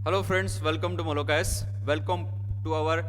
Hello friends, welcome to मोलोकास। Welcome to our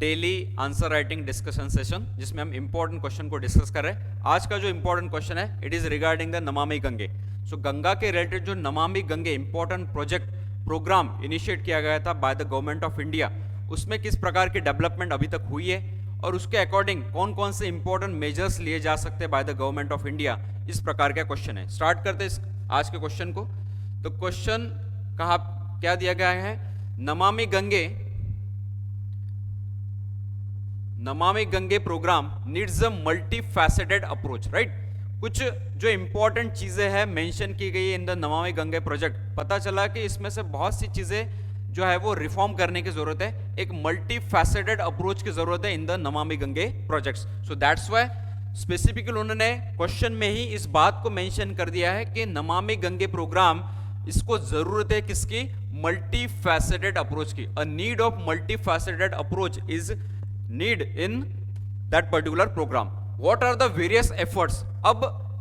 daily answer writing discussion session, जिसमें हम important question को discuss कर रहे हैं। आज का जो इंपॉर्टेंट क्वेश्चन है, it is regarding the Namami Gange. So Ganga के रिलेटेड जो Namami Gange important project program initiate किया गया था by the government of India, उसमें किस प्रकार की डेवलपमेंट अभी तक हुई है और उसके अकॉर्डिंग कौन कौन से इंपॉर्टेंट मेजर्स लिए जा सकते हैं bye the government of India, इस प्रकार का क्वेश्चन है। स्टार्ट करते हैं आज के क्वेश्चन को। तो क्वेश्चन कहा क्या दिया गया है, Namami Gange program needs a multi faceted approach, right. कुछ जो इंपॉर्टेंट चीजें हैं मेंशन की गई in the Namami Gange project. पता चला कि इसमें से बहुत सी चीजें जो है वो रिफॉर्म करने की जरूरत है, एक मल्टी फैसेटेड अप्रोच की जरूरत है in the Namami Gange projects. So that's why specifically उन्होंने क्वेश्चन में ही इस बात को मेंशन कर दिया है कि नमामि गंगे प्रोग्राम, इसको जरूरत है किसकी, मल्टी फैसेटेड अप्रोच की। A need of multi faceted approach is need in that particular program. What are the various efforts. अब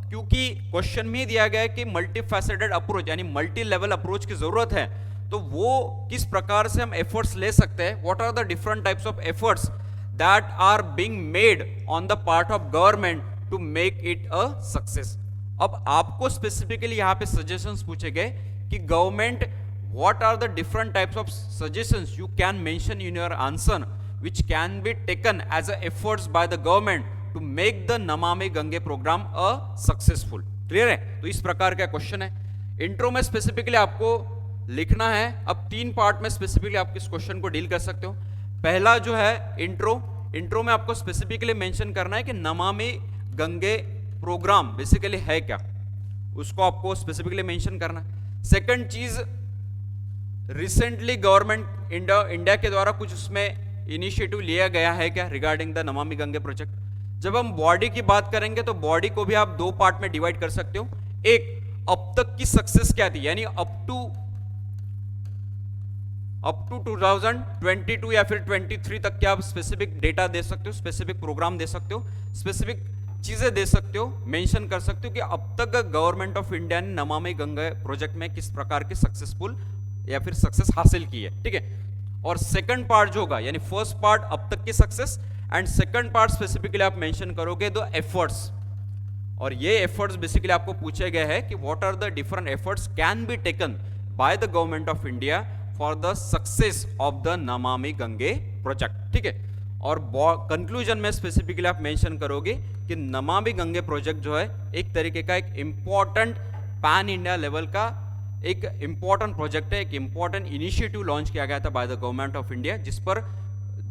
क्योंकि क्वेश्चन में ही दिया गया है कि मल्टी फैसेटेड अप्रोच यानी मल्टी लेवल अप्रोच की जरूरत है, तो वो किस प्रकार से हम एफर्ट्स ले सकते हैं, what are the different types of efforts that are being made on the part of government to make it a success. अब आपको स्पेसिफिकली यहां पे सजेशंस पूछे गए कि government, what are the different types of suggestions you can mention in your answer which can be taken as a efforts by the government to make the Namami Gange program a successful। Clear है? तो इस प्रकार का question है। Intro में specifically आपको लिखना है। अब तीन पार्ट में स्पेसिफिकली आप इस क्वेश्चन को डील कर सकते हो। पहला जो है इंट्रो में आपको स्पेसिफिकली मेंशन करना है कि नमामि गंगे प्रोग्राम बेसिकली है क्या, उसको आपको स्पेसिफिकली मेंशन करना है। सेकंड चीज, रिसेंटली गवर्नमेंट इंडिया के द्वारा कुछ उसमें इनिशिएटिव लिया गया है क्या regarding the Namami Gange project. जब हम बॉडी की बात करेंगे तो बॉडी को भी आप दो पार्ट में डिवाइड कर सकते हो। एक, अब तक की सक्सेस क्या थी, यानी अप टू 2022 या फिर 23 तक क्या आप स्पेसिफिक डेटा दे सकते हो, स्पेसिफिक प्रोग्राम दे सकते हो, स्पेसिफिक चीजें दे सकते हो, मेंशन कर सकते हो कि अब तक गवर्नमेंट ऑफ इंडिया ने नमामि गंगे प्रोजेक्ट में किस प्रकार की सक्सेसफुल या फिर सक्सेस हासिल की है, ठीक है। और सेकंड पार्ट जो होगा, यानी फर्स्ट पार्ट अब तक की success and second part specifically आप मेंशन करोगे द एफर्ट्स। और ये एफर्ट्स बेसिकली आपको पूछे गए हैं कि what are the different efforts can be taken by the government of India for the success of the Namami Gange project, ठीक है। और कंक्लूजन में स्पेसिफिकली आप मेंशन करोगे कि नमामि गंगे प्रोजेक्ट जो है एक तरीके का एक इंपॉर्टेंट पैन इंडिया लेवल का एक इंपॉर्टेंट प्रोजेक्ट है, एक इंपॉर्टेंट इनिशिएटिव लॉन्च किया गया था by the government of India, जिस पर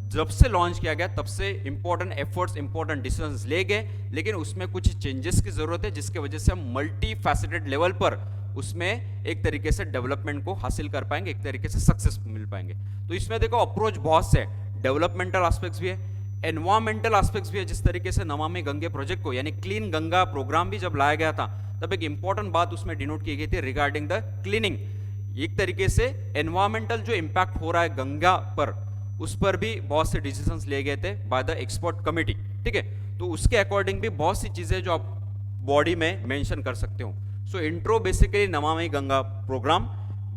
जब से लॉन्च किया गया तब से इंपॉर्टेंट एफर्ट्स, इंपॉर्टेंट डिसीजंस ले गए, लेकिन उसमें कुछ चेंजेस की जरूरत है, जिसके वजह से हम मल्टी फैसेटेड लेवल पर उसमें एक तरीके से डेवलपमेंट को हासिल कर पाएंगे, एक तरीके से सक्सेस मिल पाएंगे। तो इसमें देखो अप्रोच बहुत से, डेवलपमेंटल एस्पेक्ट्स भी है, एनवायरमेंटल एस्पेक्ट्स भी है। जिस तरीके से नमामि गंगे प्रोजेक्ट को यानी क्लीन गंगा प्रोग्राम भी जब लाया गया था, तब एक इंपॉर्टेंट बात उसमें डिनोट की गई थी रिगार्डिंग द क्लीनिंग। एक तरीके से एनवायरमेंटल जो इंपैक्ट हो रहा है गंगा पर, उस पर भी बहुत से डिसीजंस लिए गए थे बाय द एक्सपर्ट कमिटी, ठीक है। तो उसके अकॉर्डिंग भी बहुत सी चीजें जो आप बॉडी में मेंशन कर सकते हो। सो intro basically Namami Ganga programme,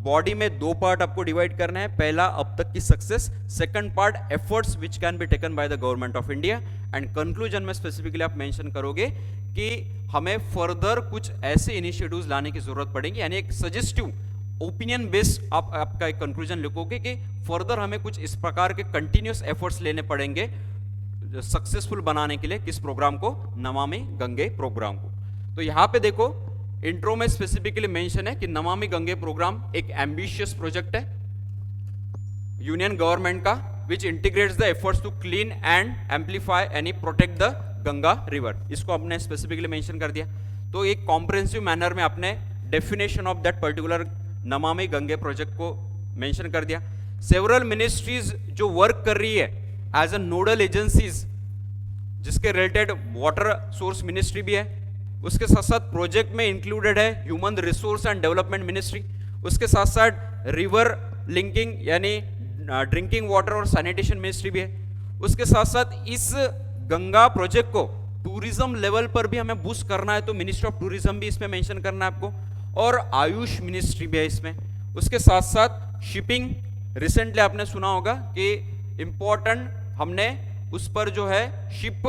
body में दो पार्ट आपको डिवाइड करना है। पहला अब तक की success, second part efforts which can be taken by the government of India, and conclusion में स्पेसिफिकली आप मेंशन करोगे कि हमें फर्दर कुछ ऐसे इनिशिएटिव्स लाने की जरूरत पड़ेगी, यानी एक सजेस्टिव ओपिनियन बेस्ड आप आपका एक कंक्लूजन लिखोगे कि फर्दर हमें कुछ इस प्रकार के कंटिन्यूस एफर्ट्स लेने पड़ेंगे सक्सेसफुल बनाने के लिए किस प्रोग्राम को, नमामि गंगे प्रोग्राम को। तो यहां पे देखो इंट्रो में स्पेसिफिकली मेंशन है कि नमामि गंगे प्रोग्राम एक एम्बिशियस प्रोजेक्ट है यूनियन गवर्नमेंट का, which integrates the efforts to clean and amplify and protect the Ganga river. इसको आपने स्पेसिफिकली मेंशन कर दिया। तो एक कॉम्प्रिहेंसिव मैनर में आपने definition of that particular Namami Gange project को मेंशन कर दिया। सेवरल मिनिस्ट्रीज जो वर्क कर रही है एज अ नोडल एजेंसीज, जिसके रिलेटेड वाटर सोर्स मिनिस्ट्री भी है, उसके साथ साथ प्रोजेक्ट में इंक्लूडेड है human resource and development ministry, उसके साथ साथ रिवर लिंकिंग यानी ड्रिंकिंग वाटर और सैनिटेशन मिनिस्ट्री भी है। उसके साथ साथ इस गंगा प्रोजेक्ट को टूरिज्म लेवल पर भी हमें बूस्ट करना है, तो मिनिस्ट्री ऑफ टूरिज्म भी इसमें मेंशन करना है आपको, और आयुष मिनिस्ट्री भी है इसमें। उसके साथ साथ शिपिंग रिसेंटली आपने सुना होगा कि इम्पोर्टेंट हमने उस पर जो है शिप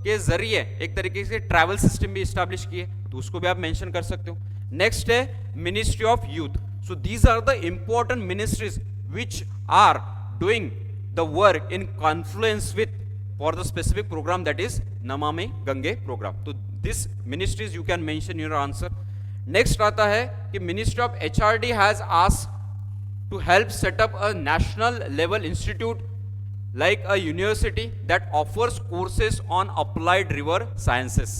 के जरिए एक तरीके से ट्रैवल सिस्टम भी स्टैब्लिश किए, तो उसको भी आप मेंशन कर सकते हो। नेक्स्ट है ministry of youth. So these are the important ministries which are doing the work in confluence with for the specific program that is Namami Gange program. तो this ministries you can mention your answer. Next आता है कि ministry of HRD has asked to help set up a national level institute like a university that offers courses on applied river sciences।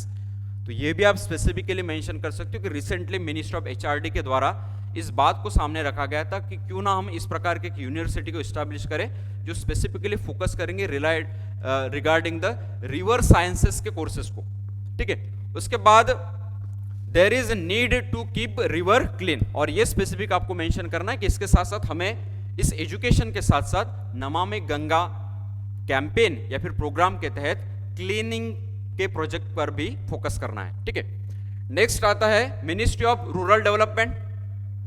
तो ये भी आप specifically mention कर सकते हो कि रिसेंटली मिनिस्ट्री ऑफ एचआरडी के द्वारा इस बात को सामने रखा गया था कि क्यों ना हम इस प्रकार के यूनिवर्सिटी को एस्टैब्लिश करें जो स्पेसिफिकली फोकस करेंगे रिगार्डिंग द रिवर साइंसेस के कोर्सेज को। ठीक है, उसके बाद there is need to keep river clean, और ये स्पेसिफिक आपको मेंशन करना है कि इसके साथ साथ हमें इस एजुकेशन के साथ साथ नमामि गंगा कैंपेन या फिर प्रोग्राम के तहत क्लीनिंग के प्रोजेक्ट पर भी फोकस करना है। ठीक है, नेक्स्ट आता है मिनिस्ट्री ऑफ रूरल डेवलपमेंट,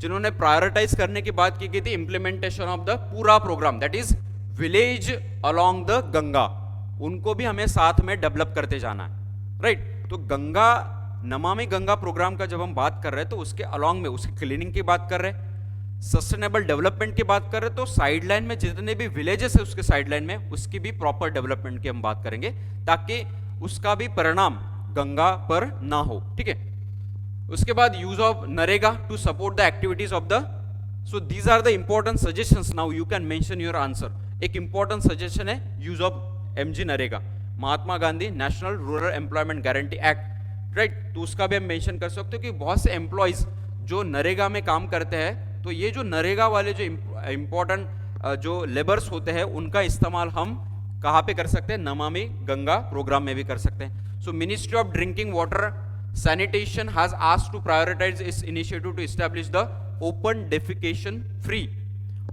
जिन्होंने प्रायोरिटाइज करने की बात की गई थी इंप्लीमेंटेशन ऑफ द पूरा program that is village along the Ganga, उनको भी हमें साथ में डेवलप करते जाना है। राइट, तो गंगा नमामि गंगा प्रोग्राम का जब हम बात कर रहे हैं तो उसके अलोंग में उसकी क्लीनिंग की बात कर रहे हैं, सस्टेनेबल डेवलपमेंट की बात कर रहे हैं, तो साइडलाइन में जितने भी विलेजेस है उसके साइडलाइन में उसकी भी प्रॉपर डेवलपमेंट की हम बात करेंगे ताकि उसका भी परिणाम गंगा पर ना हो। ठीक है, उसके बाद use of NREGA to support the activities of the, so these are the important suggestions. Now you can mention your answer. एक इंपॉर्टेंट सजेशन है use of MG NREGA, Mahatma Gandhi national rural employment guarantee act. Right, तो उसका भी हम mention कर सकते हो कि बहुत से एम्प्लॉयज जो नरेगा में काम करते हैं, तो ये जो नरेगा वाले जो इंपॉर्टेंट जो लेबर्स होते हैं उनका इस्तेमाल हम कहाँ पे कर सकते हैं, नमामि गंगा प्रोग्राम में भी कर सकते हैं। So ministry of drinking water sanitation has asked to prioritise इस initiative to establish the open defecation free,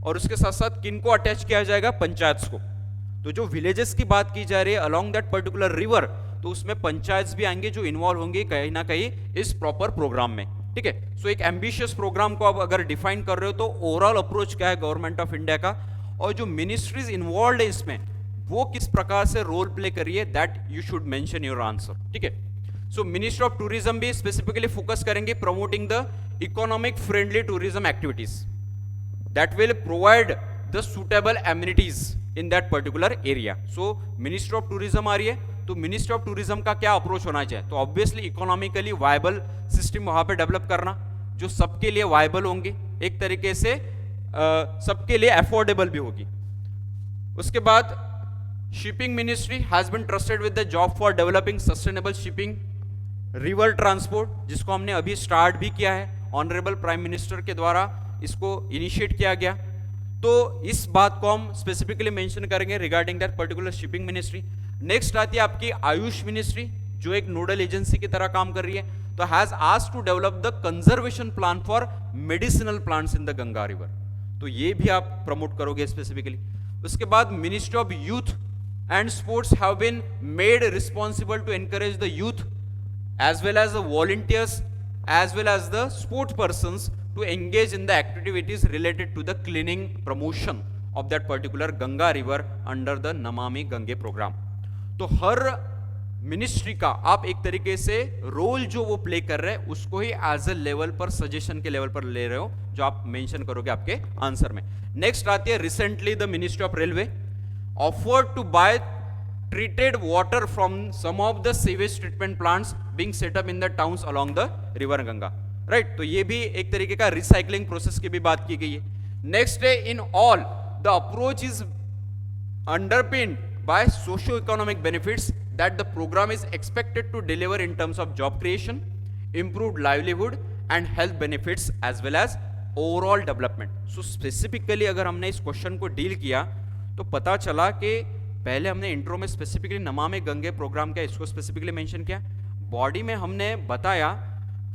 और उसके साथ साथ किन को अटैच किया जाएगा, पंचायत को। तो जो विलेजेस की बात की जा रही है अलोंग दैट पर्टिकुलर रिवर, तो उसमें पंचायत भी आएंगे जो इन्वॉल्व होंगे कहीं ना कहीं इस प्रॉपर प्रोग्राम में। ठीक है, सो एक एम्बिशियस प्रोग्राम को आप अगर डिफाइन कर रहे हो तो ओवरऑल अप्रोच क्या है गवर्नमेंट ऑफ इंडिया का, और जो मिनिस्ट्रीज इन्वॉल्व है इसमें वो किस प्रकार से रोल प्ले कर रही है, that you should mention your answer. ठीक है, सो मिनिस्ट्री ऑफ टूरिज्म भी स्पेसिफिकली फोकस करेंगे promoting the economic friendly tourism activities that will provide the suitable amenities in that particular area. So ministry of tourism आ रही है, तो ministry of tourism का क्या अप्रोच होना चाहिए, तो ऑब्वियसली इकोनॉमिकली वायबल सिस्टम वहां पे डेवलप करना जो सबके लिए वायबल होंगे, एक तरीके से सबके लिए अफोर्डेबल भी होगी। उसके बाद shipping ministry has been trusted with the job for developing sustainable shipping river transport, जिसको हमने अभी स्टार्ट भी किया है, ऑनरेबल प्राइम मिनिस्टर के द्वारा इसको इनिशिएट किया गया। तो इस बात को हम स्पेसिफिकली मेंशन करेंगे regarding that particular shipping ministry. Next आती है आपकी आयुष मिनिस्ट्री, जो एक नोडल एजेंसी की तरह काम कर रही है, तो has asked to develop the conservation plan for medicinal plants in the Ganga river, तो ये भी आप प्रमोट करोगे स्पेसिफिकली। उसके बाद ministry of youth and sports have been made responsible to encourage the youth as well as the volunteers as well as the sport persons to engage in the activities related to the cleaning promotion of that particular Ganga river under the Namami Gange program। तो हर ministry का आप एक तरीके से role जो वो play कर रहे हैं उसको ही एज ए लेवल पर सजेशन के लेवल पर ले रहे हो, जो आप मेंशन करोगे आपके आंसर में। नेक्स्ट आती है recently the ministry of railway offered to buy treated water from some of the sewage treatment plants being set up in the towns along the river Ganga। right, तो ये भी एक तरीके का रिसाइकलिंग प्रोसेस की भी बात की गई है। नेक्स्ट है in all the approach is underpinned by socio-economic benefits that the program is expected to deliver in terms of job creation, improved livelihood and health benefits as well as overall development। So specifically अगर हमने इस question को deal किया तो पता चला कि पहले हमने इंट्रो में स्पेसिफिकली नमामि गंगे प्रोग्राम क्या इसको स्पेसिफिकली मेंशन किया, बॉडी में हमने बताया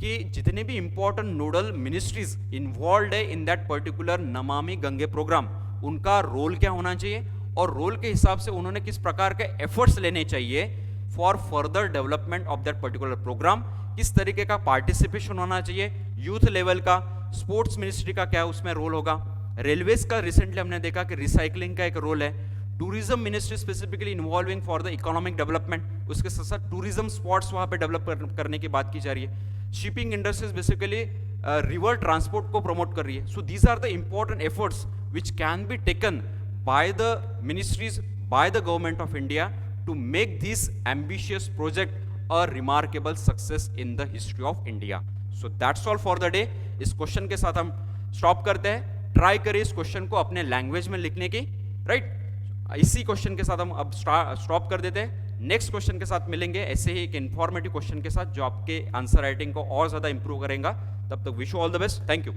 कि जितने भी इंपॉर्टेंट नोडल मिनिस्ट्रीज इन्वॉल्व है इन that particular Namami Gange programme उनका रोल क्या होना चाहिए और रोल के हिसाब से उन्होंने किस प्रकार के एफर्ट्स लेने चाहिए for further development of that particular programme, किस तरीके का पार्टिसिपेशन होना चाहिए यूथ लेवल का, स्पोर्ट्स मिनिस्ट्री का क्या उसमें रोल होगा, रेलवेज का रिसेंटली हमने देखा कि रिसाइकलिंग का एक रोल है, tourism ministry specifically involving for the economic development, उसके साथ साथ टूरिज्म स्पॉट्स वहाँ पे डेवलप करने की बात की जा रही है। Shipping industries basically river transport को प्रमोट कर रही है। So these are the important efforts which can be taken by the ministries, by the government of India to make this ambitious project a remarkable success in the history of India. So that's all for the day. इस question के साथ हम stop करते हैं। Try करिए इस question को अपने लैंग्वेज में लिखने की, राइट। इसी क्वेश्चन के साथ हम अब स्टॉप कर देते हैं। नेक्स्ट क्वेश्चन के साथ मिलेंगे ऐसे ही एक इंफॉर्मेटिव क्वेश्चन के साथ जो आपके आंसर राइटिंग को और ज्यादा इंप्रूव करेगा। तब तक wish you all the best. Thank you.